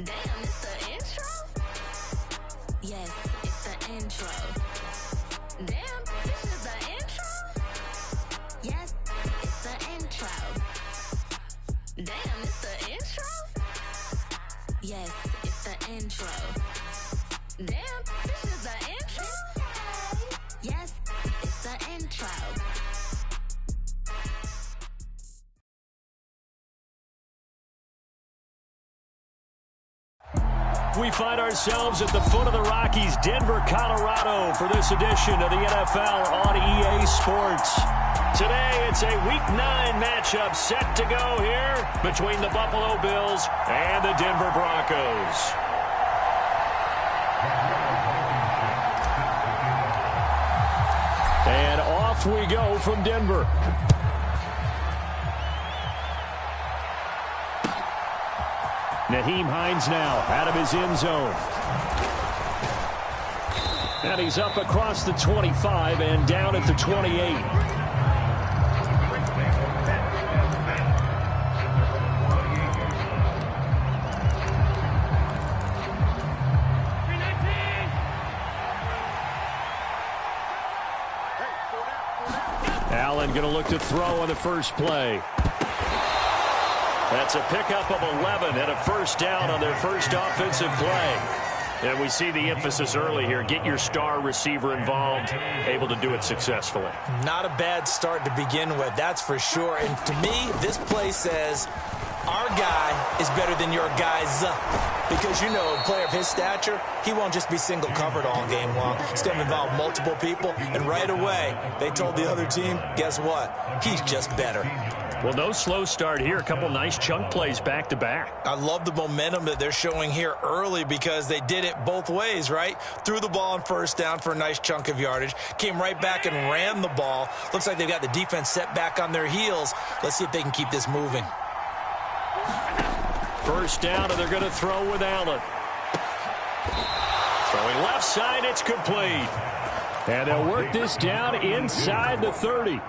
Damn, it's the intro? Yes, it's the intro. Damn, this is the intro? Yes, it's the intro. Damn, it's the intro? Yes, it's the intro. Damn, this is the intro? Yes, it's the intro. We find ourselves at the foot of the Rockies, Denver, Colorado, for this edition of the NFL on EA Sports. Today, it's a Week 9 matchup set to go here between the Buffalo Bills and the Denver Broncos. And off we go from Denver. Nyheim Hines now out of his end zone. And he's up across the 25 and down at the 28. Allen going to look to throw on the first play. That's a pickup of 11 and a first down on their first offensive play. And we see the emphasis early here. Get your star receiver involved, able to do it successfully. Not a bad start to begin with, that's for sure. And to me, this play says our guy is better than your guy's. Because, you know, a player of his stature, he won't just be single covered all game long. He's going to involve multiple people. And right away, they told the other team, guess what? He's just better. Well, no slow start here. A couple nice chunk plays back-to-back. I love the momentum that they're showing here early because they did it both ways, right? Threw the ball on first down for a nice chunk of yardage. Came right back and ran the ball. Looks like they've got the defense set back on their heels. Let's see if they can keep this moving. First down, and they're going to throw with Allen. Throwing left side, it's complete. And they'll work this down inside the 30.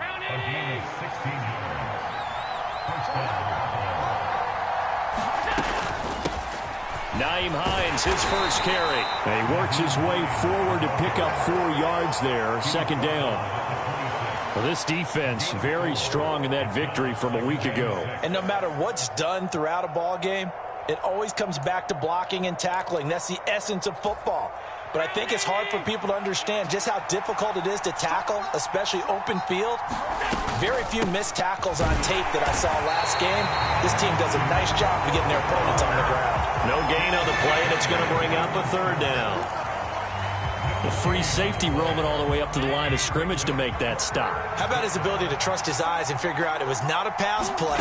Nyheim Hines, his first carry. And he works his way forward to pick up 4 yards there, second down. Well, this defense very strong in that victory from a week ago. And no matter what's done throughout a ball game, it always comes back to blocking and tackling. That's the essence of football. But I think it's hard for people to understand just how difficult it is to tackle, especially open field. Very few missed tackles on tape that I saw last game. This team does a nice job of getting their opponents on the ground. No gain on the play, and it's going to bring up a third down. The free safety roaming all the way up to the line of scrimmage to make that stop. How about his ability to trust his eyes and figure out it was not a pass play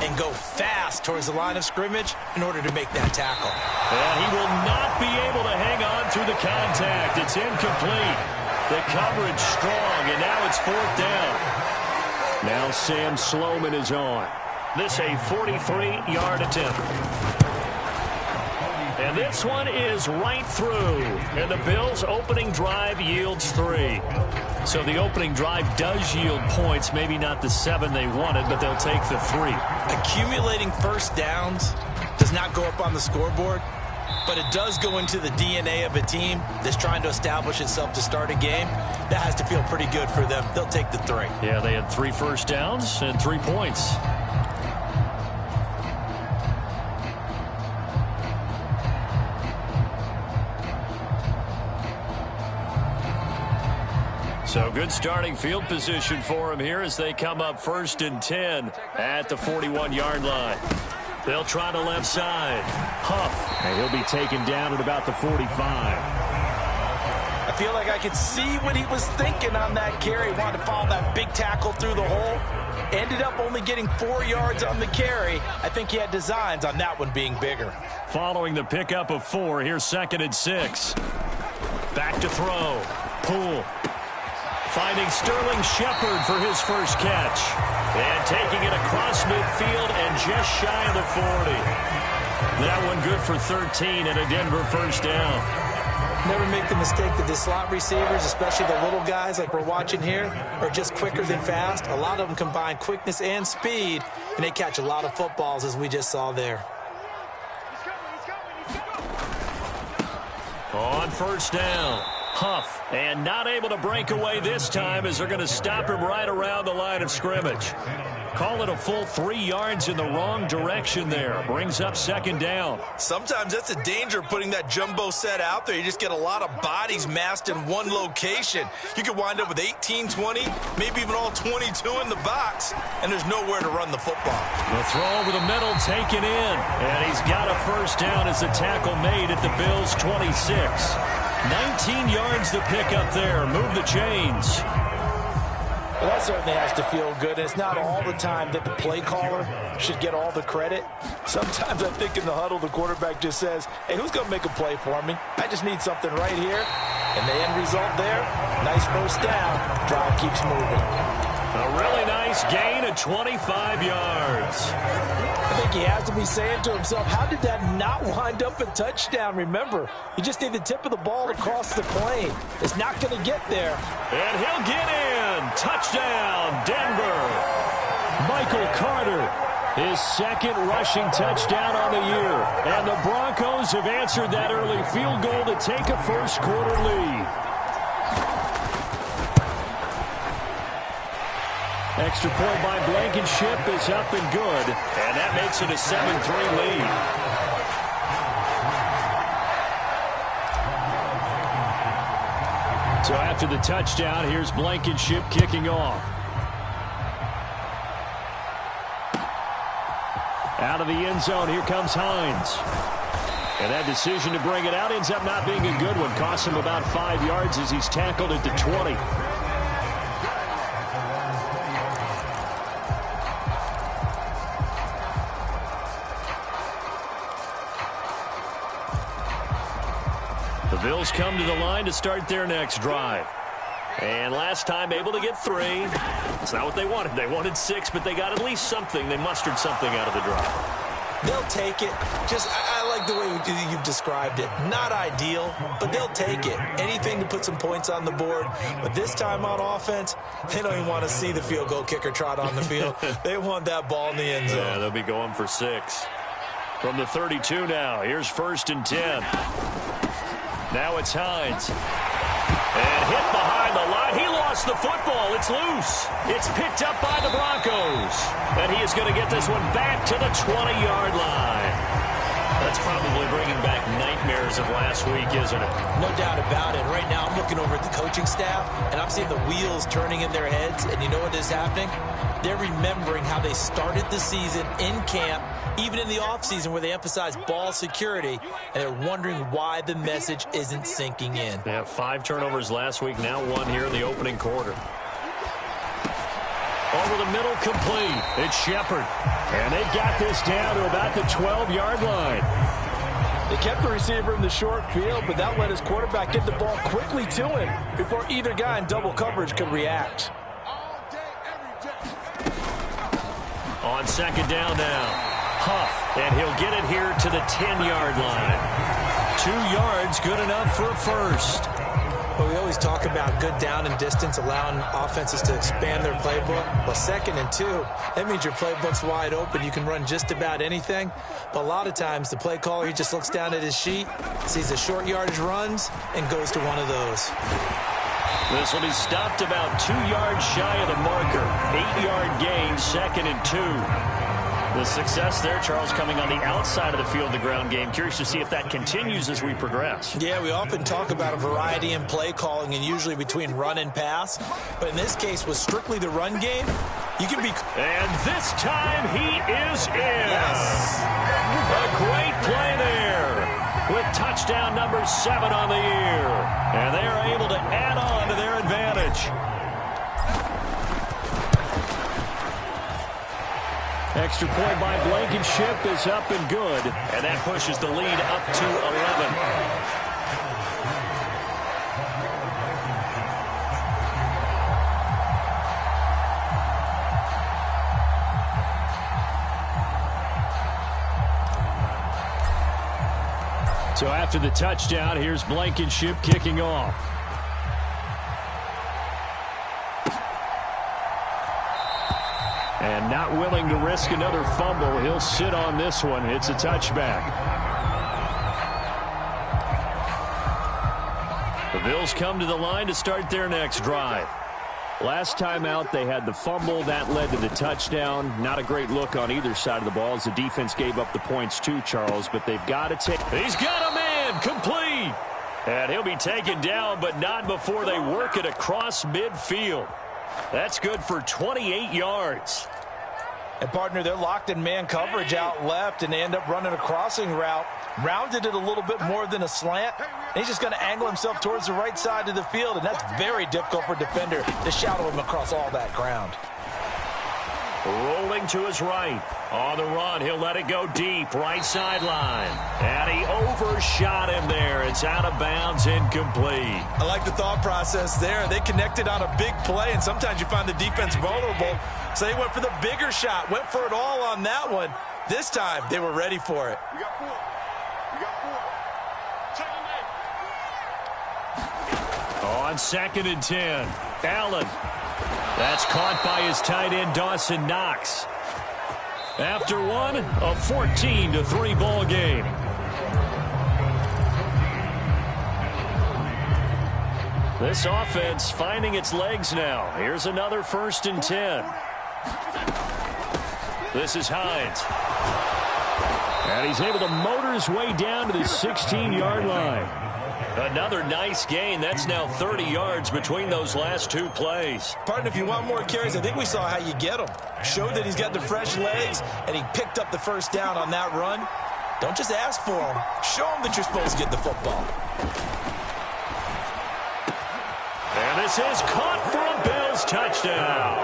and go fast towards the line of scrimmage in order to make that tackle. And he will not be able to hang on through the contact. It's incomplete. The coverage strong, and now it's fourth down. Now Sam Sloman is on. This a 43-yard attempt. And this one is right through. And the Bills' opening drive yields 3. So the opening drive does yield points. Maybe not the 7 they wanted, but they'll take the 3. Accumulating first downs does not go up on the scoreboard, but it does go into the DNA of a team that's trying to establish itself to start a game. That has to feel pretty good for them. They'll take the 3. Yeah, they had 3 first downs and 3 points. So good starting field position for him here as they come up 1st and 10 at the 41-yard line. They'll try the left side. Huff, and he'll be taken down at about the 45. I feel like I could see what he was thinking on that carry. Wanted to follow that big tackle through the hole. Ended up only getting 4 yards on the carry. I think he had designs on that one being bigger. Following the pickup of 4, here's 2nd and 6. Back to throw. Poole. Finding Sterling Shepard for his first catch. And taking it across midfield and just shy of the 40. That one good for 13 and a Denver first down. Never make the mistake that the slot receivers, especially the little guys like we're watching here, are just quicker than fast. A lot of them combine quickness and speed, and they catch a lot of footballs as we just saw there. on first down. Huff, and not able to break away this time as they're going to stop him right around the line of scrimmage. Call it a full 3 yards in the wrong direction there. Brings up second down. Sometimes that's a danger putting that jumbo set out there. You just get a lot of bodies massed in one location. You could wind up with 18, 20, maybe even all 22 in the box, and there's nowhere to run the football. The throw over the middle taken in, and he's got a first down as the tackle made at the Bills' 26. 19 yards to pick up there. Move the chains. Well, that certainly has to feel good. And it's not all the time that the play caller should get all the credit. Sometimes I think in the huddle, the quarterback just says, hey, who's going to make a play for me? I just need something right here. And the end result there, nice first down. Drive keeps moving. A really nice gain of 25 yards. I think he has to be saying to himself, how did that not wind up a touchdown? Remember, you just need the tip of the ball across the plane. It's not going to get there. And he'll get in. Touchdown, Denver. Michael Carter, his second rushing touchdown on the year. And the Broncos have answered that early field goal to take a first quarter lead. Extra point by Blankenship is up and good. And that makes it a 7-3 lead. So after the touchdown, here's Blankenship kicking off. Out of the end zone, here comes Hines. And that decision to bring it out ends up not being a good one. Costs him about 5 yards as he's tackled at the 20. The Bills come to the line to start their next drive. And last time able to get 3. It's not what they wanted. They wanted 6, but they got at least something. They mustered something out of the drive. They'll take it. I like the way you've described it. Not ideal, but they'll take it. Anything to put some points on the board. But this time on offense, they don't even want to see the field goal kicker trot on the field. They want that ball in the end zone. Yeah, they'll be going for 6. From the 32 now, here's 1st and 10. Now it's Hines. And hit behind the line. He lost the football. It's loose. It's picked up by the Broncos. And he is going to get this one back to the 20-yard line. That's probably bringing back nightmares of last week, isn't it? No doubt about it. Right now I'm looking over at the coaching staff, and I'm seeing the wheels turning in their heads. And you know what is happening? They're remembering how they started the season in camp, even in the offseason where they emphasized ball security, and they're wondering why the message isn't sinking in. They have 5 turnovers last week, now 1 here in the opening quarter. Over the middle, complete. It's Shepard. And they've got this down to about the 12-yard line. They kept the receiver in the short field, but that let his quarterback get the ball quickly to him before either guy in double coverage could react. On second down now. Huff, and he'll get it here to the 10-yard line. 2 yards, good enough for a first. Well, we always talk about good down and distance, allowing offenses to expand their playbook. Well, 2nd and 2, that means your playbook's wide open. You can run just about anything. But a lot of times, the play caller, he just looks down at his sheet, sees the short yardage runs, and goes to one of those. This will be stopped about 2 yards shy of the marker. 8-yard gain, 2nd and 2. The success there, Charles, coming on the outside of the field, the ground game. Curious to see if that continues as we progress. Yeah, we often talk about a variety in play calling and usually between run and pass. But in this case, with strictly the run game, you can be... And this time he is in. Yes. A great play there with touchdown number 7 on the year. And they are able to add on to their advantage. Extra point by Blankenship is up and good. And that pushes the lead up to 11. So after the touchdown, here's Blankenship kicking off. And not willing to risk another fumble. He'll sit on this one. It's a touchback. The Bills come to the line to start their next drive. Last time out, they had the fumble. That led to the touchdown. Not a great look on either side of the ball as the defense gave up the points too, Charles, but they've got to take. He's got a man, complete. And he'll be taken down, but not before they work it across midfield. That's good for 28 yards. And, partner, they're locked in man coverage out left, and they end up running a crossing route. Rounded it a little bit more than a slant. And he's just going to angle himself towards the right side of the field, and that's very difficult for a defender to shadow him across all that ground. Rolling to his right. On the run, he'll let it go deep, right sideline. And he overshot him there. It's out of bounds, incomplete. I like the thought process there. They connected on a big play, and sometimes you find the defense vulnerable. So they went for the bigger shot, went for it all on that one. This time, they were ready for it. You got four. You got four. Check him in. On 2nd and 10, Allen. That's caught by his tight end, Dawson Knox. After one, a 14-3 ball game. This offense finding its legs now. Here's another 1st and 10. This is Hines. And he's able to motor his way down to the 16-yard line. Another nice gain. That's now 30 yards between those last two plays. Partner, if you want more carries, I think we saw how you get him. Showed that he's got the fresh legs, and he picked up the first down on that run. Don't just ask for him. Show him that you're supposed to get the football. And this is caught for a Bills touchdown.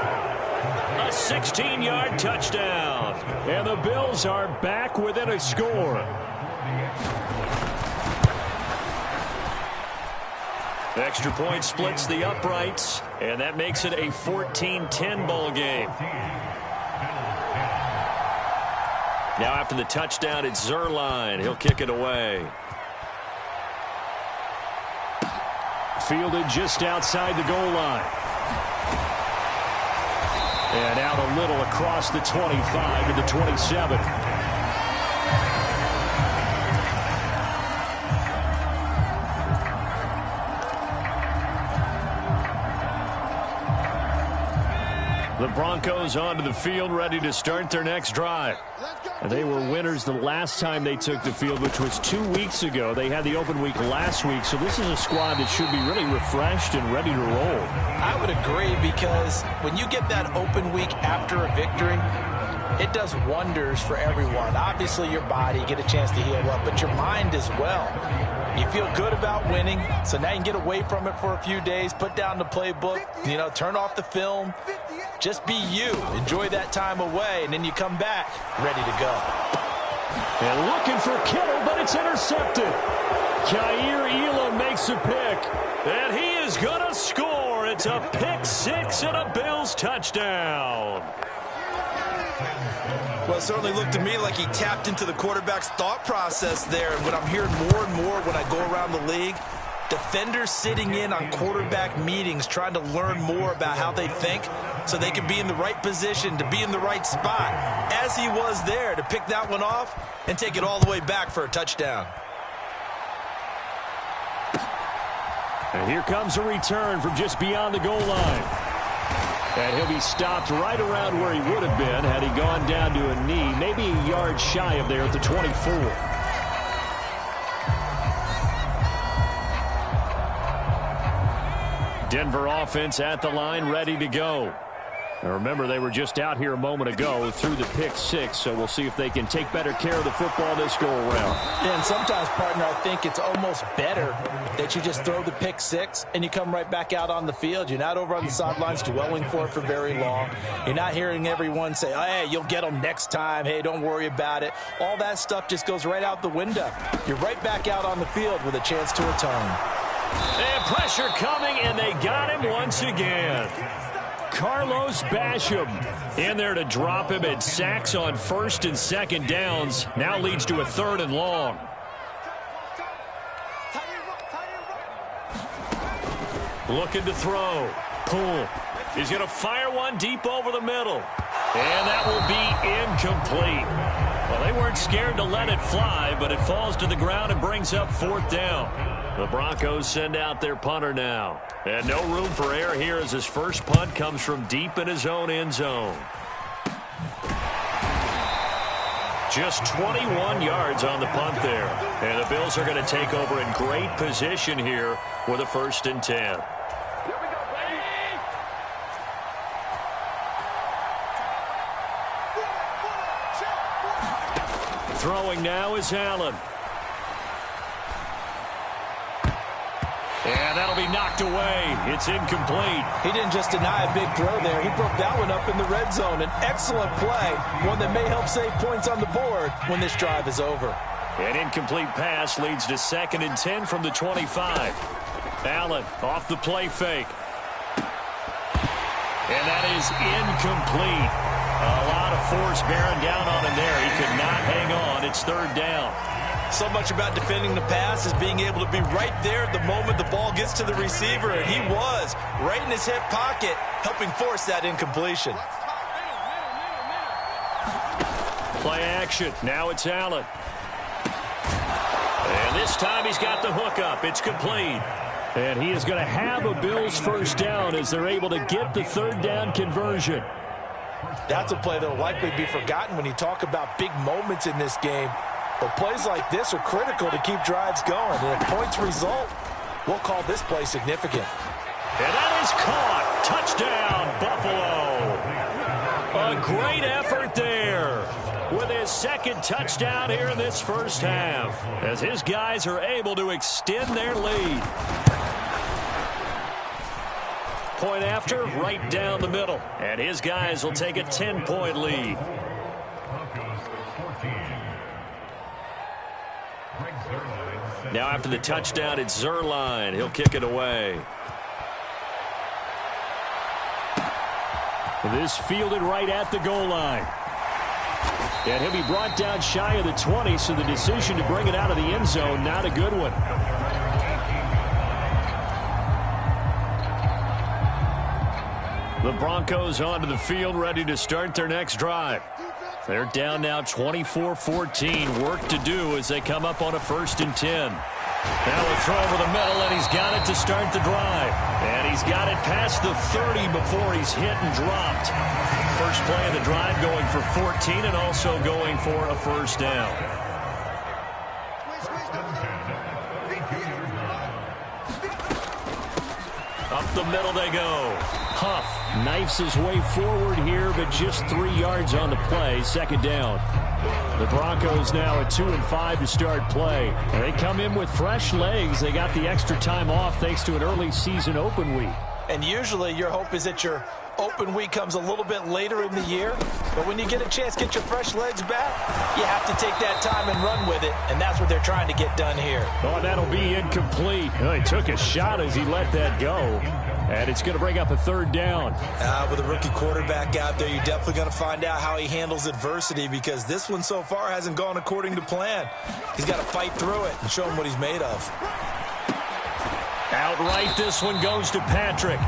A 16-yard touchdown. And the Bills are back within a score. Extra point splits the uprights, and that makes it a 14-10 ball game. Now after the touchdown, it's Zuerlein. He'll kick it away. Fielded just outside the goal line. And out a little across the 25 to the 27. The Broncos onto the field, ready to start their next drive. They were winners the last time they took the field, which was 2 weeks ago. They had the open week last week, so this is a squad that should be really refreshed and ready to roll. I would agree, because when you get that open week after a victory, it does wonders for everyone. Obviously, your body, get a chance to heal up, but your mind as well. You feel good about winning, so now you can get away from it for a few days, put down the playbook, turn off the film. Just be you. Enjoy that time away, and then you come back ready to go. And looking for Kittle, but it's intercepted. Kaiir Elam makes a pick, and he is going to score. It's a pick six and a Bills touchdown. Well, it certainly looked to me like he tapped into the quarterback's thought process there. And what I'm hearing more and more when I go around the league, defenders sitting in on quarterback meetings trying to learn more about how they think so they can be in the right position to be in the right spot, as he was there to pick that one off and take it all the way back for a touchdown. And here comes a return from just beyond the goal line. And he'll be stopped right around where he would have been had he gone down to a knee, maybe a yard shy of there at the 24. Denver offense at the line, ready to go. Now remember, they were just out here a moment ago through the pick six, so we'll see if they can take better care of the football this go-around. Yeah, and sometimes, partner, I think it's almost better that you just throw the pick six and you come right back out on the field. You're not over on the sidelines dwelling for it for very long. You're not hearing everyone say, oh, hey, you'll get them next time. Hey, don't worry about it. All that stuff just goes right out the window. You're right back out on the field with a chance to atone. And pressure coming, and they got him once again. Carlos Basham in there to drop him, and sacks on 1st and 2nd downs. Now leads to a 3rd and long. Looking to throw. Poole. He's going to fire one deep over the middle. And that will be incomplete. Well, they weren't scared to let it fly, but it falls to the ground and brings up 4th down. The Broncos send out their punter now. And no room for error here as his first punt comes from deep in his own end zone. Just 21 yards on the punt there. And the Bills are going to take over in great position here with a 1st and 10. Throwing now is Allen. And that'll be knocked away. It's incomplete. He didn't just deny a big throw there. He broke that one up in the red zone. An excellent play, one that may help save points on the board when this drive is over. An incomplete pass leads to 2nd and 10 from the 25. Allen off the play fake. And that is incomplete. A lot of force bearing down on him there. He could not hang on. It's 3rd down. So much about defending the pass is being able to be right there at the moment the ball gets to the receiver, and he was right in his hip pocket, helping force that incompletion. Play action. Now it's Allen. And this time he's got the hook up. It's complete. And he is going to have a Bills 1st down as they're able to get the 3rd down conversion. That's a play that will likely be forgotten when you talk about big moments in this game. But plays like this are critical to keep drives going. And if points result, we'll call this play significant. And that is caught. Touchdown, Buffalo. A great effort there with his 2nd touchdown here in this first half as his guys are able to extend their lead. Point after, right down the middle. And his guys will take a 10-point lead. Now after the touchdown, it's Zerline. He'll kick it away. This fielded right at the goal line. And he'll be brought down shy of the 20, so the decision to bring it out of the end zone, not a good one. The Broncos onto the field, ready to start their next drive. They're down now 24-14. Work to do as they come up on a 1st and 10. Now a throw over the middle, and he's got it to start the drive. And he's got it past the 30 before he's hit and dropped. First play of the drive going for 14 and also going for a 1st down. Up the middle they go. Huff knifes his way forward here, but just 3 yards on the play. 2nd down. The Broncos now at 2-5 to start play. And they come in with fresh legs. They got the extra time off thanks to an early season open week. And usually your hope is that your open week comes a little bit later in the year. But when you get a chance to get your fresh legs back, you have to take that time and run with it. And that's what they're trying to get done here. Oh, that'll be incomplete. He took a shot as he let that go. And it's going to bring up a 3rd down. With a rookie quarterback out there, you're definitely going to find out how he handles adversity, because this one so far hasn't gone according to plan. He's got to fight through it and show him what he's made of. Outright, this one goes to Patrick.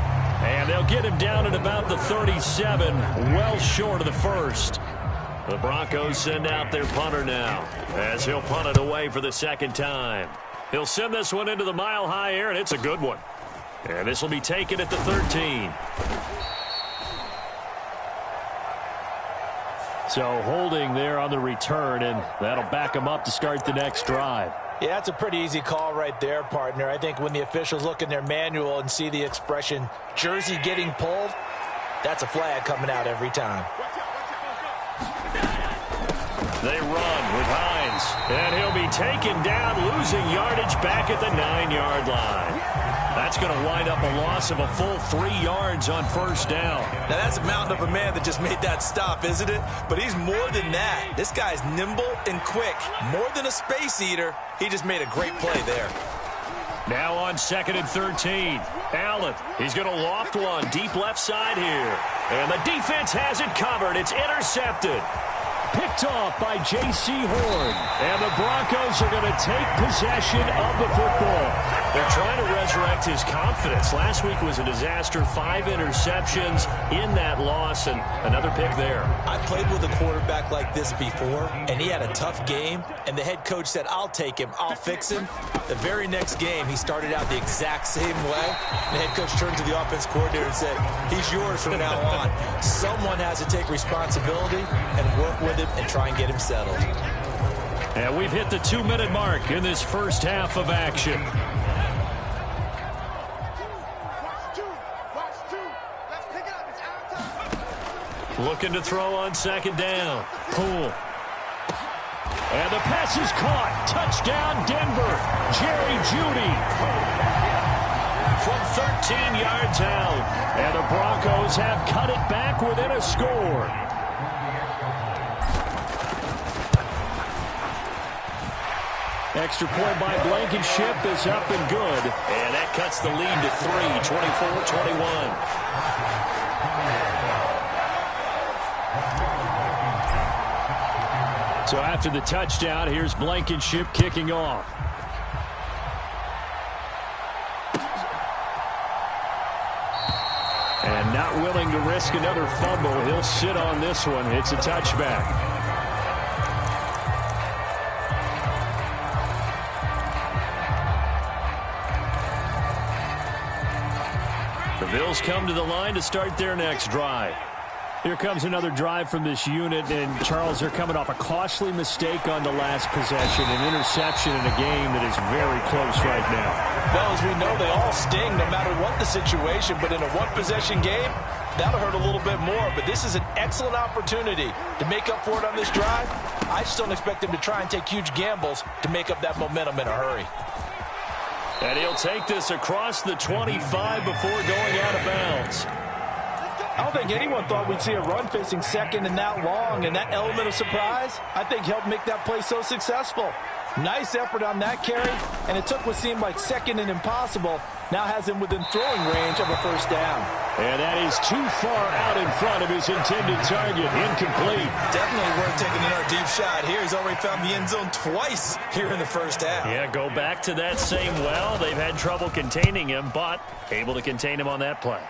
And they'll get him down at about the 37, well short of the 1st. The Broncos send out their punter now as he'll punt it away for the 2nd time. He'll send this one into the mile-high air, and it's a good one. And this will be taken at the 13. So holding there on the return, and that'll back him up to start the next drive. Yeah, that's a pretty easy call right there, partner. I think when the officials look in their manual and see the expression jersey getting pulled, that's a flag coming out every time. They run with Hines, and he'll be taken down, losing yardage back at the 9-yard line. That's going to wind up a loss of a full 3 yards on 1st down. Now, that's a mountain of a man that just made that stop, isn't it? But he's more than that. This guy's nimble and quick. More than a space eater. He just made a great play there. Now on 2nd and 13. Allen, he's going to loft one deep left side here. And the defense has it covered. It's intercepted. Picked off by J.C. Horn. And the Broncos are going to take possession of the football. They're trying to resurrect his confidence. Last week was a disaster. 5 interceptions in that loss, and another pick there. I played with a quarterback like this before, and he had a tough game, and the head coach said, I'll take him, I'll fix him. The very next game, he started out the exact same way. The head coach turned to the offense coordinator and said, he's yours from now on. Someone has to take responsibility and work with him and try and get him settled. And we've hit the 2-minute mark in this first half of action. Looking to throw on second down. Poole. And the pass is caught. Touchdown, Denver. Jerry Jeudy. From 13 yards out. And the Broncos have cut it back within a score. Extra point by Blankenship is up and good. And that cuts the lead to 3, 24-21. So after the touchdown, here's Blankenship kicking off. And not willing to risk another fumble. He'll sit on this one. It's a touchback. The Bills come to the line to start their next drive. Here comes another drive from this unit, and Charles, they're coming off a costly mistake on the last possession, an interception in a game that is very close right now. Well, as we know, they all sting no matter what the situation, but in a one-possession game, that'll hurt a little bit more. But this is an excellent opportunity to make up for it on this drive. I just don't expect them to try and take huge gambles to make up that momentum in a hurry. And he'll take this across the 25 before going out of bounds. I don't think anyone thought we'd see a run facing second and that long, and that element of surprise, I think, helped make that play so successful. Nice effort on that carry, and it took what seemed like second and impossible, now has him within throwing range of a first down. And that is too far out in front of his intended target. Incomplete. Definitely worth taking another deep shot here. He's already found the end zone twice here in the first half. Yeah, go back to that same well. They've had trouble containing him, but able to contain him on that play.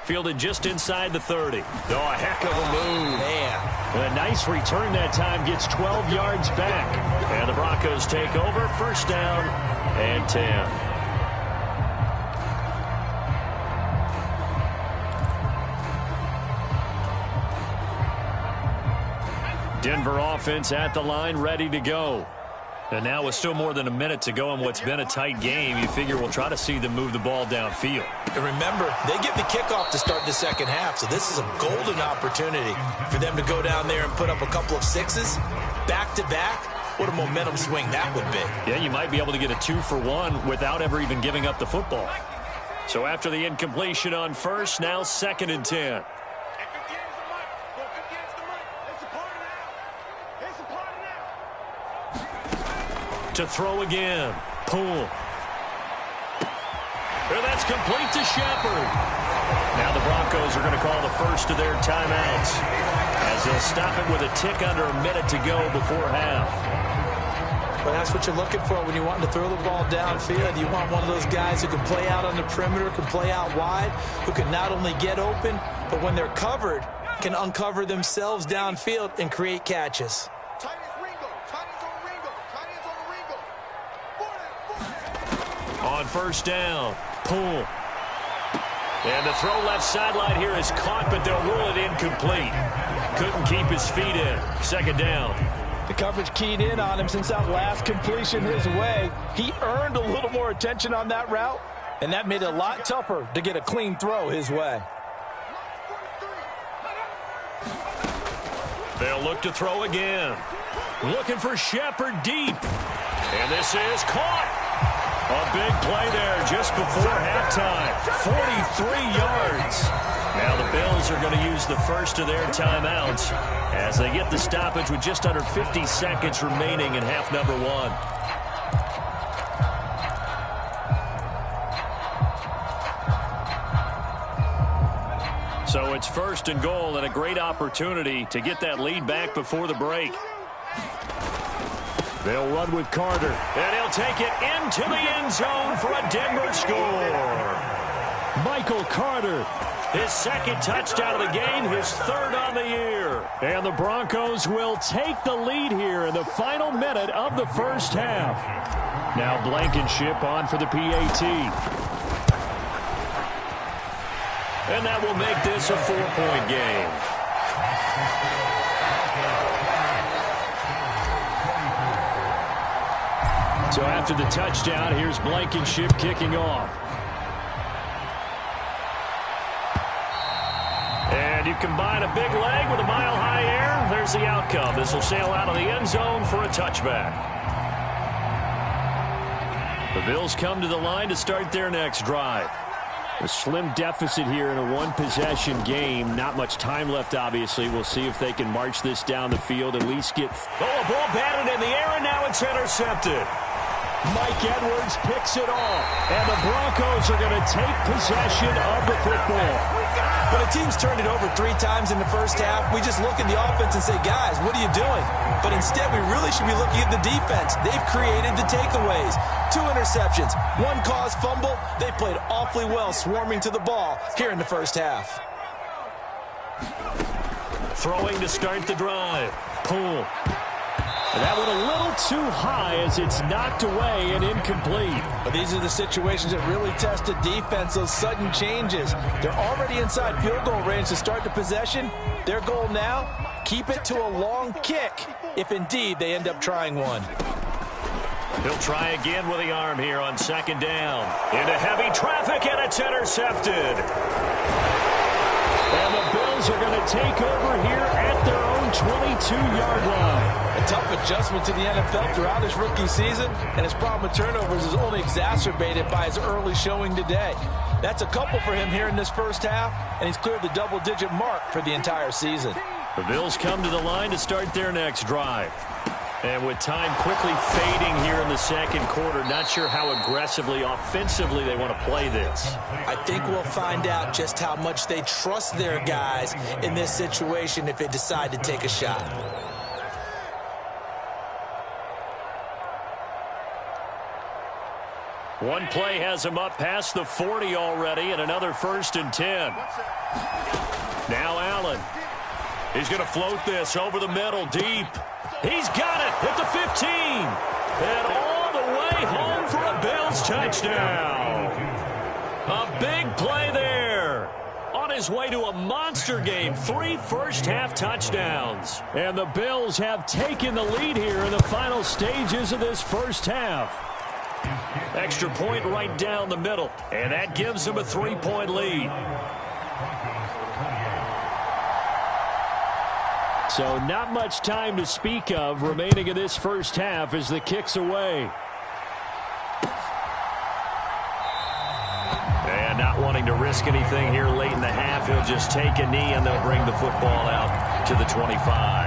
Fielded just inside the 30. Oh, a heck of a move. Man. A nice return that time. Gets 12 yards back. And the Broncos take over. First down and 10. Denver offense at the line, ready to go. And now with still more than a minute to go in what's been a tight game, you figure we'll try to see them move the ball downfield. And remember, they get the kickoff to start the second half, so this is a golden opportunity for them to go down there and put up a couple of sixes back-to-back. What a momentum swing that would be. Yeah, you might be able to get a 2-for-1 without ever even giving up the football. So after the incompletion on first, now second and 10. To throw again. Poole. And that's complete to Shepard. Now the Broncos are going to call the first of their timeouts, as they'll stop it with a tick under a minute to go before half. Well, that's what you're looking for when you want to throw the ball downfield. You want one of those guys who can play out on the perimeter, can play out wide, who can not only get open, but when they're covered, can uncover themselves downfield and create catches. On first down, Poole. And the throw left sideline here is caught, but they'll rule it incomplete. Couldn't keep his feet in. Second down. The coverage keyed in on him since that last completion his way. He earned a little more attention on that route, and that made it a lot tougher to get a clean throw his way. They'll look to throw again. Looking for Shepard deep. And this is caught. A big play there just before halftime. 43 yards. Now the Bills are going to use the first of their timeouts as they get the stoppage with just under 50 seconds remaining in half number one. So it's 1st and goal and a great opportunity to get that lead back before the break. They'll run with Carter. And he'll take it into the end zone for a Denver score. Michael Carter. His 2nd touchdown of the game, his 3rd on the year. And the Broncos will take the lead here in the final minute of the first half. Now Blankenship on for the PAT. And that will make this a 4-point game. So after the touchdown, here's Blankenship kicking off. And you combine a big leg with a mile-high air, there's the outcome. This will sail out of the end zone for a touchback. The Bills come to the line to start their next drive. A slim deficit here in a one-possession game. Not much time left, obviously. We'll see if they can march this down the field, at least get... Oh, a ball batted in the air, and now it's intercepted. Mike Edwards picks it off, and the Broncos are going to take possession of the football. When a team's turned it over 3 times in the first half, we just look at the offense and say, guys, what are you doing? But instead, we really should be looking at the defense. They've created the takeaways. 2 interceptions, 1 caused fumble. They played awfully well swarming to the ball here in the first half. Throwing to start the drive. Poole. That one a little too high as it's knocked away and incomplete. But these are the situations that really test a defense, those sudden changes. They're already inside field goal range to start the possession. Their goal now, keep it to a long kick, if indeed they end up trying one. He'll try again with the arm here on 2nd down. Into heavy traffic, and it's intercepted. And the Bills are going to take over here at their own 22-yard line. A tough adjustment to the NFL throughout his rookie season, and his problem with turnovers is only exacerbated by his early showing today. That's a couple for him here in this first half, and he's cleared the double-digit mark for the entire season. The Bills come to the line to start their next drive. And with time quickly fading here in the 2nd quarter, not sure how aggressively, offensively they want to play this. I think we'll find out just how much they trust their guys in this situation if they decide to take a shot. One play has him up past the 40 already, and another 1st and 10. Now Allen. He's going to float this over the middle, deep. He's got it at the 15. And all the way home for a Bills touchdown. A big play there. On his way to a monster game, 3 first-half touchdowns. And the Bills have taken the lead here in the final stages of this first half. Extra point right down the middle, and that gives them a 3-point lead. So not much time to speak of remaining in this first half as the kick's away. And not wanting to risk anything here late in the half, he'll just take a knee and they'll bring the football out to the 25.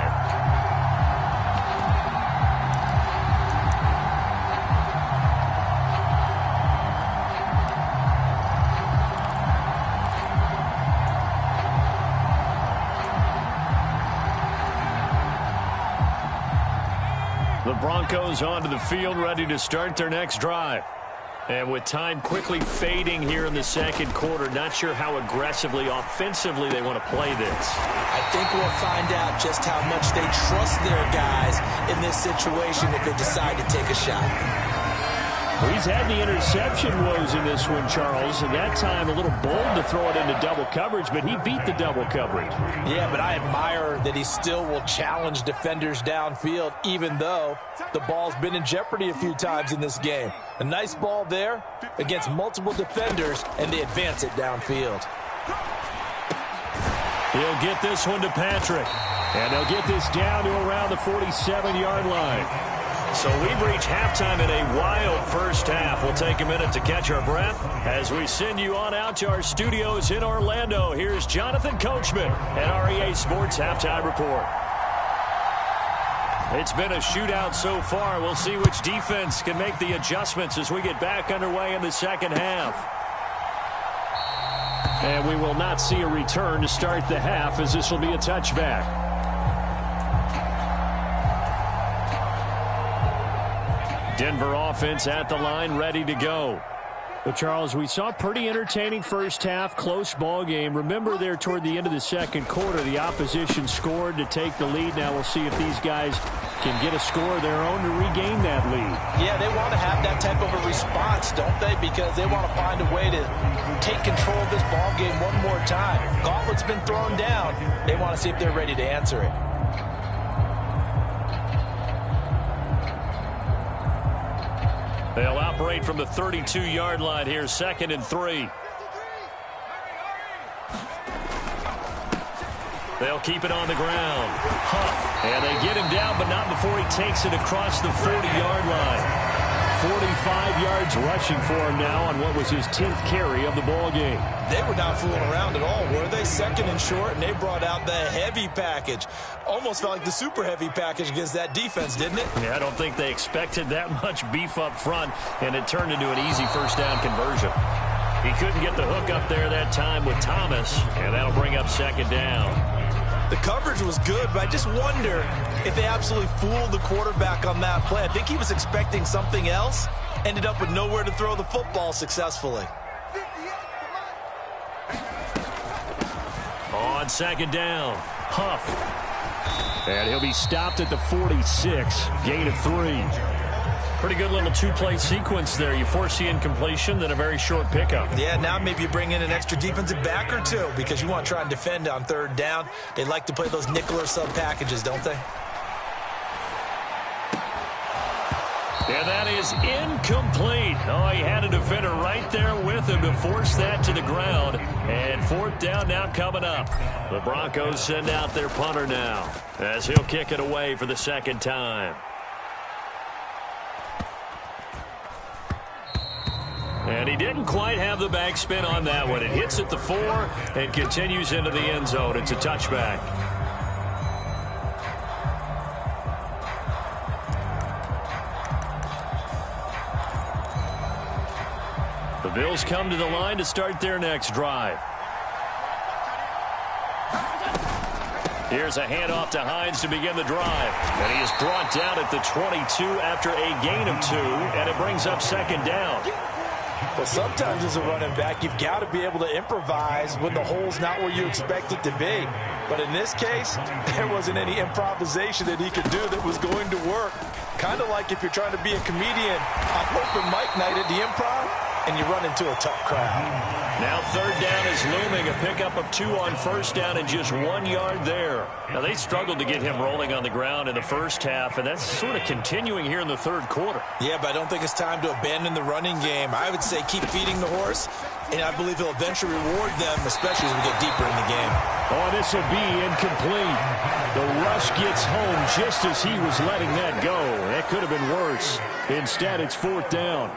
The Broncos onto the field, ready to start their next drive. And with time quickly fading here in the 2nd quarter, not sure how aggressively, offensively they want to play this. I think we'll find out just how much they trust their guys in this situation if they decide to take a shot. Well, he's had the interception woes in this one, Charles, and that time a little bold to throw it into double coverage, but he beat the double coverage. Yeah, but I admire that he still will challenge defenders downfield, even though the ball's been in jeopardy a few times in this game. A nice ball there against multiple defenders, and they advance it downfield. He'll get this one to Patrick, and they'll get this down to around the 47-yard line. So we've reached halftime in a wild first half. We'll take a minute to catch our breath as we send you on out to our studios in Orlando. Here's Jonathan Coachman at REA Sports Halftime Report. It's been a shootout so far. We'll see which defense can make the adjustments as we get back underway in the second half. And we will not see a return to start the half, as this will be a touchback. Denver offense at the line, ready to go. Well, Charles, we saw a pretty entertaining first half, close ball game. Remember there toward the end of the second quarter, the opposition scored to take the lead. Now we'll see if these guys can get a score of their own to regain that lead. Yeah, they want to have that type of a response, don't they? Because they want to find a way to take control of this ball game one more time. Gauntlet's been thrown down. They want to see if they're ready to answer it. They'll operate from the 32-yard line here, 2nd and 3. They'll keep it on the ground. Huff, and they get him down, but not before he takes it across the 40-yard line. 45 yards rushing for him now on what was his 10th carry of the ball game. They were not fooling around at all, were they? 2nd and short, and they brought out the heavy package. Almost felt like the super heavy package against that defense, didn't it? Yeah, I don't think they expected that much beef up front, and it turned into an easy first down conversion. He couldn't get the hook up there that time with Thomas, and that'll bring up 2nd down. The coverage was good, but I just wonder if they absolutely fooled the quarterback on that play. I think he was expecting something else, ended up with nowhere to throw the football successfully. On 2nd down, Huff. And he'll be stopped at the 46, gain of 3. Pretty good little two-play sequence there. You force the incompletion, then a very short pickup. Yeah, now maybe you bring in an extra defensive back or two because you want to try and defend on 3rd down. They like to play those nickel or sub packages, don't they? And that is incomplete. Oh, he had a defender right there with him to force that to the ground. And 4th down now coming up. The Broncos send out their punter now as he'll kick it away for the 2nd time. And he didn't quite have the backspin on that one. It hits at the 4 and continues into the end zone. It's a touchback. The Bills come to the line to start their next drive. Here's a handoff to Hines to begin the drive. And he is brought down at the 22 after a gain of 2, and it brings up 2nd down. Well, sometimes as a running back, you've got to be able to improvise when the hole's not where you expect it to be. But in this case, there wasn't any improvisation that he could do that was going to work. Kind of like if you're trying to be a comedian on open mic night at the Improv and you run into a tough crowd. Now 3rd down is looming. A pickup of 2 on 1st down and just 1 yard there. Now they struggled to get him rolling on the ground in the first half, and that's sort of continuing here in the 3rd quarter. Yeah, but I don't think it's time to abandon the running game. I would say keep feeding the horse, and I believe he'll eventually reward them, especially as we get deeper in the game. Oh, this will be incomplete. The rush gets home just as he was letting that go. That could have been worse. Instead, it's 4th down.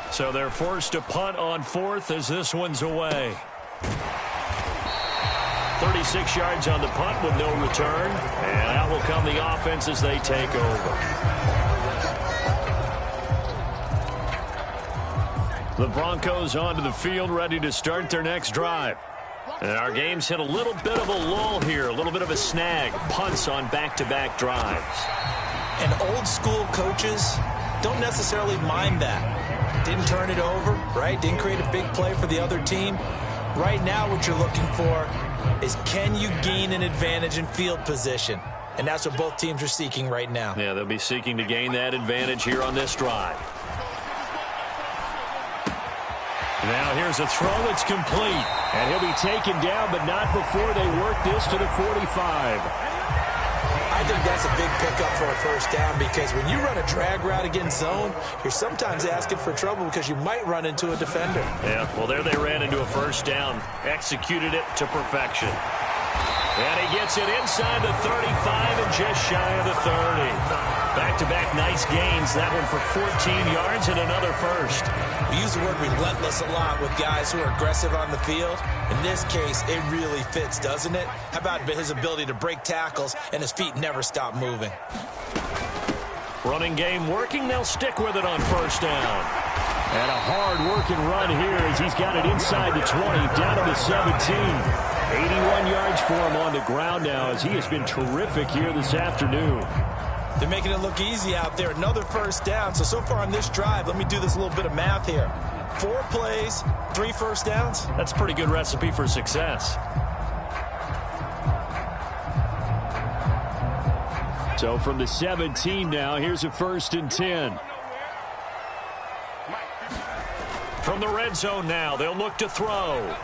So they're forced to punt on 4th as this one's away. 36 yards on the punt with no return. And out will come the offense as they take over. The Broncos onto the field, ready to start their next drive. And our game's hit a little bit of a lull here, a little bit of a snag. Punts on back-to-back drives. And old-school coaches don't necessarily mind that. Didn't turn it over, right? Didn't create a big play for the other team. Right now what you're looking for is can you gain an advantage in field position? And that's what both teams are seeking right now. Yeah, they'll be seeking to gain that advantage here on this drive. Now here's a throw that's complete. And he'll be taken down, but not before they work this to the 45. I think that's a big pickup for a first down because when you run a drag route against zone, you're sometimes asking for trouble because you might run into a defender. Yeah, well, there they ran into a first down. Executed it to perfection. And he gets it inside the 35 and just shy of the 30. Back-to-back nice gains. That one for 14 yards and another first. We use the word relentless a lot with guys who are aggressive on the field. In this case, it really fits, doesn't it? How about his ability to break tackles and his feet never stop moving? Running game working. They'll stick with it on first down. And a hard-working run here as he's got it inside the 20, down to the 17. 81 yards for him on the ground now as he has been terrific here this afternoon. They're making it look easy out there. Another first down. So far on this drive, let me do this little bit of math here. 4 plays, 3 first downs. That's a pretty good recipe for success. So from the 17 now, here's a 1st and 10. From the red zone now, they'll look to throw.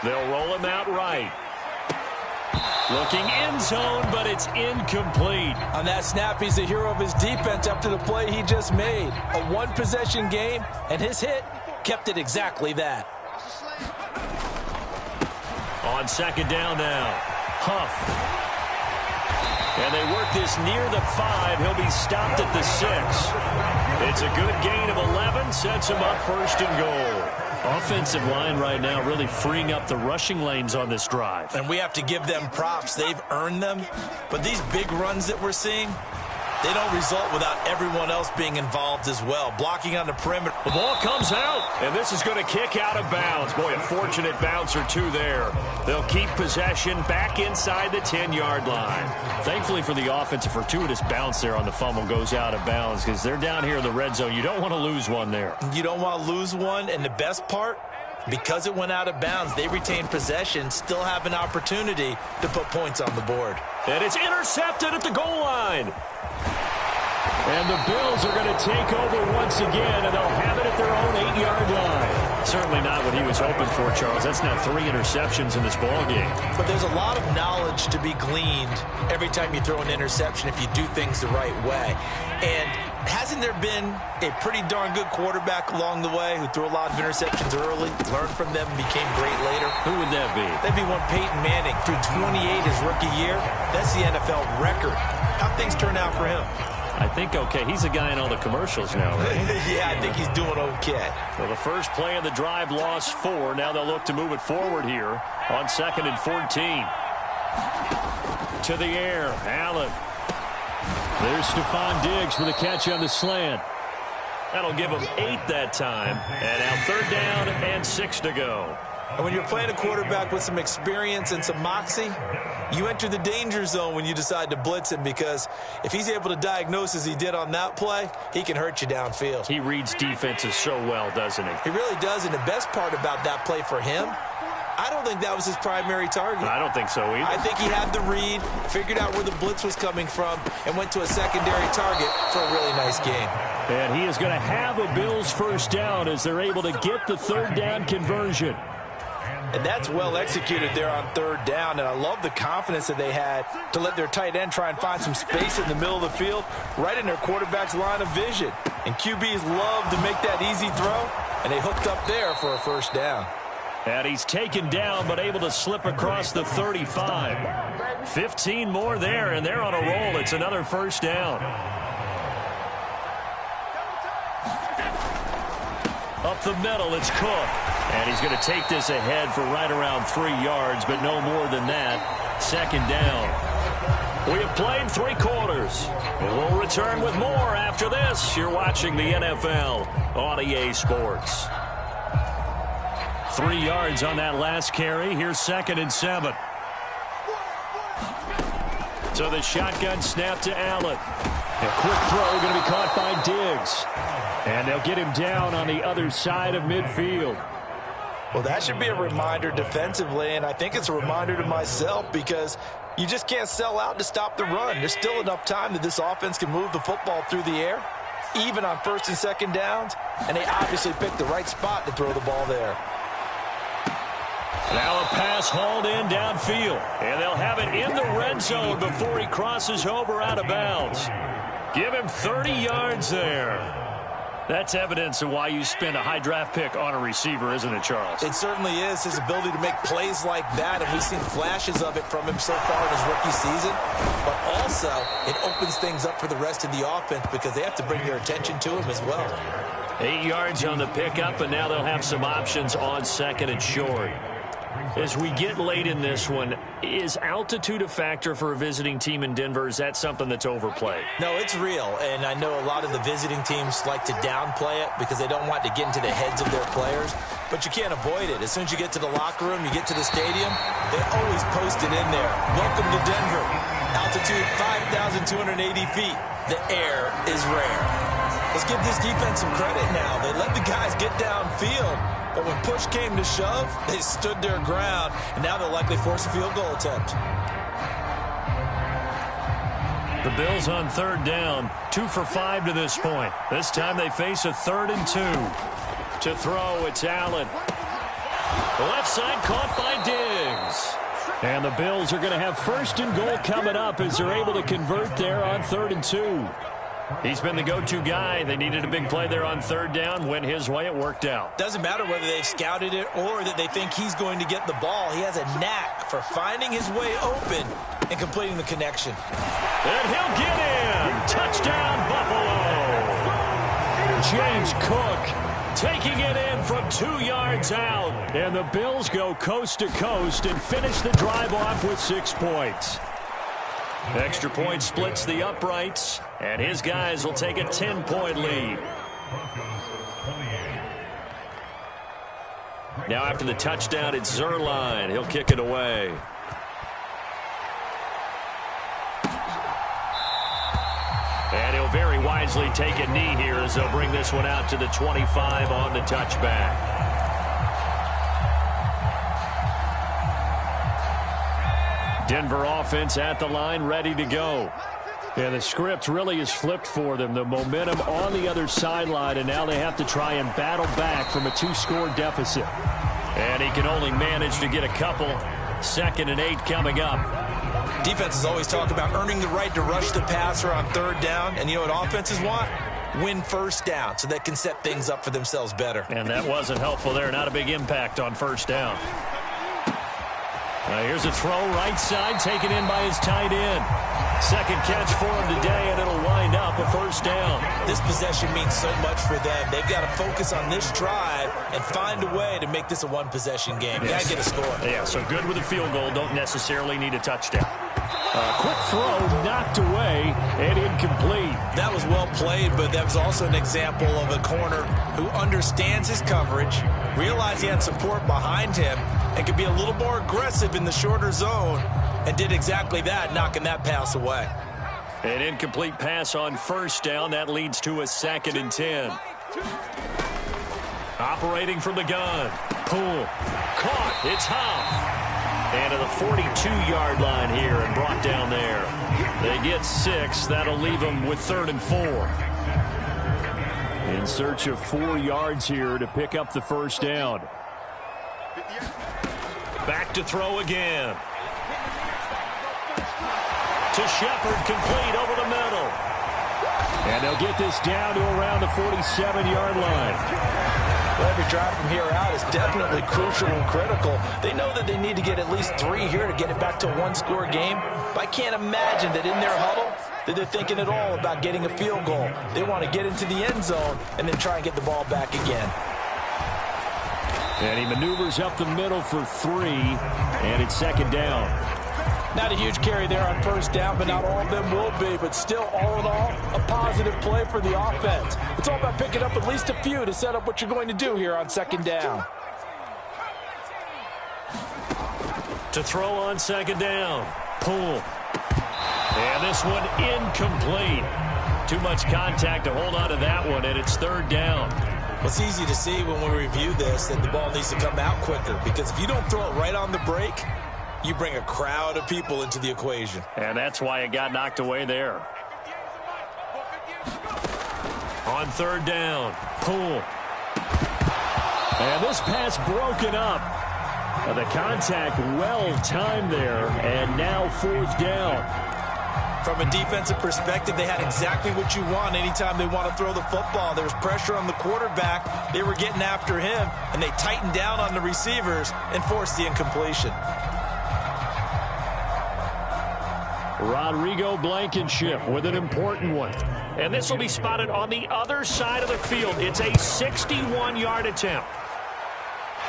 They'll roll him out right. Looking end zone, but it's incomplete. On that snap, he's the hero of his defense after the play he just made. A 1-possession game, and his hit kept it exactly that. On 2nd down now, Huff. And they work this near the 5. He'll be stopped at the 6. It's a good gain of 11. Sets him up 1st and goal. Offensive line right now really freeing up the rushing lanes on this drive. And we have to give them props. They've earned them. But these big runs that we're seeing, they don't result without everyone else being involved as well. Blocking on the perimeter. The ball comes out, and this is going to kick out of bounds. Boy, a fortunate bounce or two there. They'll keep possession back inside the 10-yard line. Thankfully for the offense, a fortuitous bounce there on the fumble goes out of bounds because they're down here in the red zone. You don't want to lose one there. You don't want to lose one, and the best part, because it went out of bounds, they retain possession, still have an opportunity to put points on the board. And it's intercepted at the goal line. And the Bills are going to take over once again, and they'll have it at their own 8-yard line. Certainly not what he was hoping for, Charles. That's now 3 interceptions in this ballgame. But there's a lot of knowledge to be gleaned every time you throw an interception if you do things the right way. And hasn't there been a pretty darn good quarterback along the way who threw a lot of interceptions early, learned from them, and became great later? Who would that be? That'd be one Peyton Manning. Threw 28 his rookie year. That's the NFL record. How'd things turn out for him? I think okay. He's a guy in all the commercials now, right? Yeah, I think he's doing okay. So the first play of the drive lost 4. Now they'll look to move it forward here on 2nd and 14. To the air, Allen. There's Stephon Diggs for the catch on the slant. That'll give him 8 that time. And now 3rd down and 6 to go. And when you're playing a quarterback with some experience and some moxie, you enter the danger zone when you decide to blitz him, because if he's able to diagnose as he did on that play, he can hurt you downfield. He reads defenses so well, doesn't he? He really does, and the best part about that play for him, I don't think that was his primary target. I don't think so either. I think he had the read, figured out where the blitz was coming from, and went to a secondary target for a really nice game. And he is going to have a Bills first down as they're able to get the 3rd down conversion. And that's well executed there on 3rd down. And I love the confidence that they had to let their tight end try and find some space in the middle of the field, right in their quarterback's line of vision. And QBs love to make that easy throw, and they hooked up there for a first down. And he's taken down, but able to slip across the 35. 15 more there, and they're on a roll. It's another first down. Up the middle, it's Cook. And he's going to take this ahead for right around 3 yards, but no more than that. 2nd down. We have played 3 quarters. We'll return with more after this. You're watching the NFL on EA Sports. 3 yards on that last carry. Here's 2nd and 7. So the shotgun snap to Allen. A quick throw going to be caught by Diggs. And they'll get him down on the other side of midfield. Well, that should be a reminder defensively, and I think it's a reminder to myself, because you just can't sell out to stop the run. There's still enough time that this offense can move the football through the air, even on 1st and 2nd downs, and they obviously picked the right spot to throw the ball there. Now a pass hauled in downfield, and they'll have it in the red zone before he crosses over out of bounds. Give him 30 yards there. That's evidence of why you spend a high draft pick on a receiver, isn't it, Charles? It certainly is. His ability to make plays like that, and we've seen flashes of it from him so far in his rookie season. But also, it opens things up for the rest of the offense, because they have to bring their attention to him as well. 8 yards on the pickup, and now they'll have some options on 2nd and short. As we get late in this one, is altitude a factor for a visiting team in Denver? Is that something that's overplayed? No, it's real, and I know a lot of the visiting teams like to downplay it because they don't want to get into the heads of their players, but you can't avoid it. As soon as you get to the locker room, you get to the stadium, they always post it in there. Welcome to Denver. Altitude 5,280 feet. The air is rare. Let's give this defense some credit now. They let the guys get downfield, but when push came to shove, they stood their ground, and now they'll likely force a field goal attempt. The Bills on third down, 2 for 5 to this point. This time they face a 3rd and 2. To throw, it's Allen. The left side caught by Diggs. And the Bills are going to have 1st and goal coming up as they're able to convert there on 3rd and 2. He's been the go-to guy. They needed a big play there on 3rd down. Went his way. It worked out. Doesn't matter whether they scouted it or that they think he's going to get the ball. He has a knack for finding his way open and completing the connection. And he'll get in. Touchdown, Buffalo. James Cook taking it in from 2 yards out. And the Bills go coast to coast and finish the drive off with 6 points. Extra point splits the uprights, and his guys will take a 10-point lead. Now after the touchdown, it's Zerline. He'll kick it away. And he'll very wisely take a knee here as they'll bring this one out to the 25 on the touchback. Denver offense at the line, ready to go. Yeah, the script really is flipped for them. The momentum on the other sideline, and now they have to try and battle back from a 2-score deficit. And he can only manage to get a couple. 2nd and 8 coming up. Defenses always talk about earning the right to rush the passer on 3rd down. And you know what offenses want? Win 1st down so they can set things up for themselves better. And that wasn't helpful there. Not a big impact on 1st down. Here's a throw right side taken in by his tight end. 2nd catch for him today, and it'll wind up a 1st down. This possession means so much for them. They've got to focus on this drive and find a way to make this a 1-possession game. Yes. Got to get a score. Yeah, so good with a field goal. Don't necessarily need a touchdown. Quick throw knocked away and incomplete. That was well played, but that was also an example of a corner who understands his coverage, realized he had support behind him, and could be a little more aggressive in the shorter zone, and did exactly that, knocking that pass away. An incomplete pass on 1st down. That leads to a 2nd and 10. Operating from the gun. Pull. Caught. It's Huff. And to the 42-yard line here and brought down there. They get 6. That'll leave them with 3rd and 4. In search of 4 yards here to pick up the 1st down. Back to throw again. To Shepard, complete over the middle. And they'll get this down to around the 47-yard line. Well, every drive from here out is definitely crucial and critical. They know that they need to get at least 3 here to get it back to a 1-score game. But I can't imagine that in their huddle that they're thinking at all about getting a field goal. They want to get into the end zone and then try and get the ball back again. And he maneuvers up the middle for 3, and it's 2nd down. Not a huge carry there on 1st down, but not all of them will be. But still, all in all, a positive play for the offense. It's all about picking up at least a few to set up what you're going to do here on 2nd down. To throw on 2nd down. Pull. And this one incomplete. Too much contact to hold on to that one, and it's 3rd down. Well, it's easy to see when we review this that the ball needs to come out quicker, because if you don't throw it right on the break, you bring a crowd of people into the equation. And that's why it got knocked away there. On 3rd down. Pull. And this pass broken up. The contact well timed there, and now 4th down. From a defensive perspective, they had exactly what you want anytime they want to throw the football. There was pressure on the quarterback. They were getting after him, and they tightened down on the receivers and forced the incompletion. Rodrigo Blankenship with an important one. And this will be spotted on the other side of the field. It's a 61-yard attempt.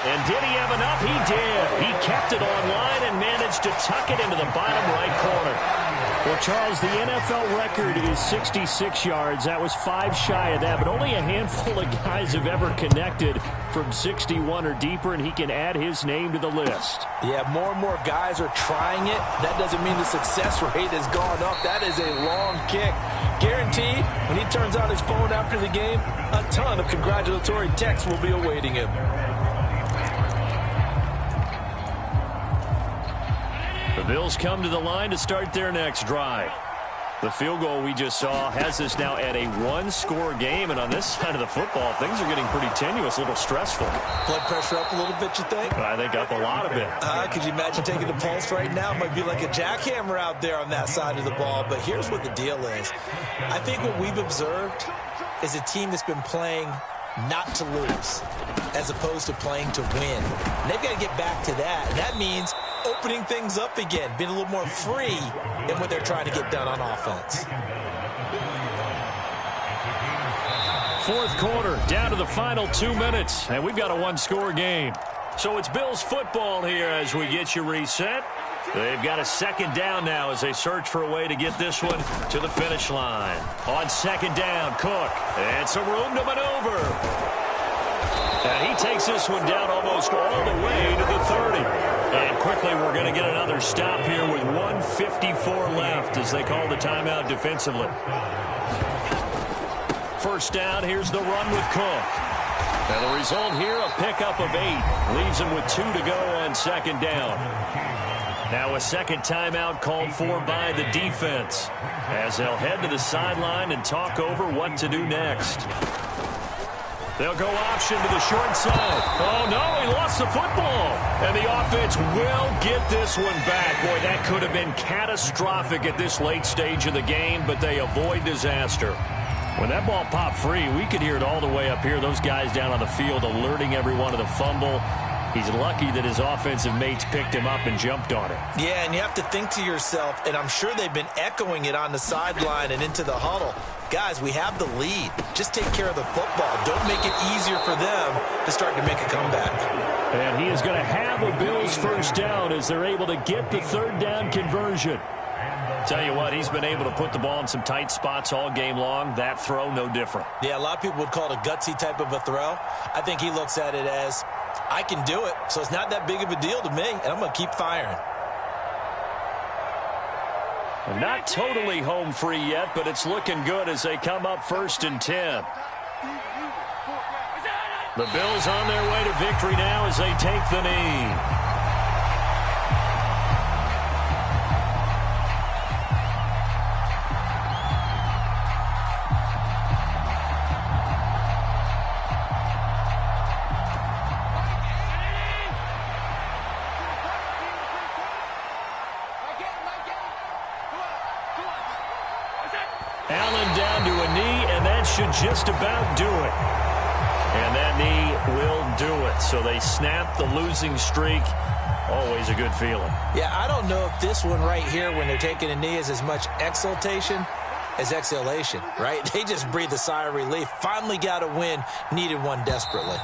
And did he have enough? He did. He kept it online and managed to tuck it into the bottom right corner. Well, Charles, the NFL record is 66 yards. That was 5 shy of that, but only a handful of guys have ever connected from 61 or deeper, and he can add his name to the list. Yeah, more and more guys are trying it. That doesn't mean the success rate has gone up. That is a long kick. Guaranteed, when he turns on his phone after the game, a ton of congratulatory texts will be awaiting him. The Bills come to the line to start their next drive. The field goal we just saw has us now at a one-score game, and on this side of the football, things are getting pretty tenuous, a little stressful. Blood pressure up a little bit, you think? I think up a lot of it. Could you imagine taking the pulse right now? It might be like a jackhammer out there on that side of the ball, but here's what the deal is. I think what we've observed is a team that's been playing not to lose as opposed to playing to win. And they've got to get back to that, and that means opening things up again, being a little more free in what they're trying to get done on offense. Fourth quarter, down to the final 2 minutes, and we've got a one-score game. So it's Bills football here as we get you reset. They've got a second down now as they search for a way to get this one to the finish line. On second down, Cook, and some room to maneuver. And he takes this one down almost all the way to the 30. And quickly we're going to get another stop here with 1:54 left as they call the timeout defensively. First down, here's the run with Cook. And the result here, a pickup of 8. Leaves him with 2 to go on second down. Now a second timeout called for by the defense as they'll head to the sideline and talk over what to do next. They'll go option to the short side. Oh, no, he lost the football. And the offense will get this one back. Boy, that could have been catastrophic at this late stage of the game, but they avoid disaster. When that ball popped free, we could hear it all the way up here. Those guys down on the field alerting everyone of the fumble. He's lucky that his offensive mates picked him up and jumped on it. Yeah, and you have to think to yourself, and I'm sure they've been echoing it on the sideline and into the huddle. Guys, we have the lead. Just take care of the football. Don't make it easier for them to start to make a comeback. And he is going to have a Bills first down as they're able to get the third down conversion. Tell you what, he's been able to put the ball in some tight spots all game long. That throw, no different. Yeah, a lot of people would call it a gutsy type of a throw. I think he looks at it as, I can do it, so it's not that big of a deal to me, and I'm going to keep firing. Not totally home free yet, but it's looking good as they come up 1st and 10. The Bills on their way to victory now as they take the knee. Allen down to a knee, and that should just about do it. And that knee will do it. So they snap the losing streak. Always a good feeling. Yeah, I don't know if this one right here, when they're taking a knee, is as much exultation as exhalation, right? They just breathe a sigh of relief. Finally got a win. Needed one desperately.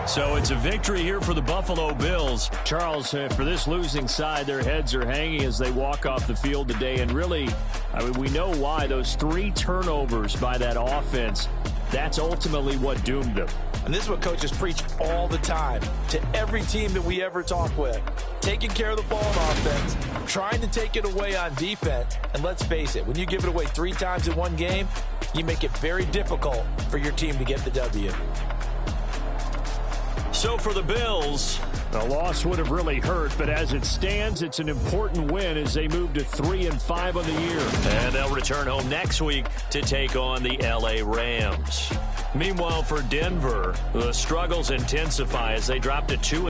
So it's a victory here for the Buffalo Bills. Charles, for this losing side, their heads are hanging as they walk off the field today. And really, I mean, we know why. Those 3 turnovers by that offense, that's ultimately what doomed them. And this is what coaches preach all the time to every team that we ever talk with. Taking care of the ball on offense, trying to take it away on defense. And let's face it, when you give it away 3 times in one game, you make it very difficult for your team to get the W. So for the Bills, the loss would have really hurt, but as it stands, it's an important win as they move to 3-5 on the year. And they'll return home next week to take on the LA Rams. Meanwhile, for Denver, the struggles intensify as they drop to 2.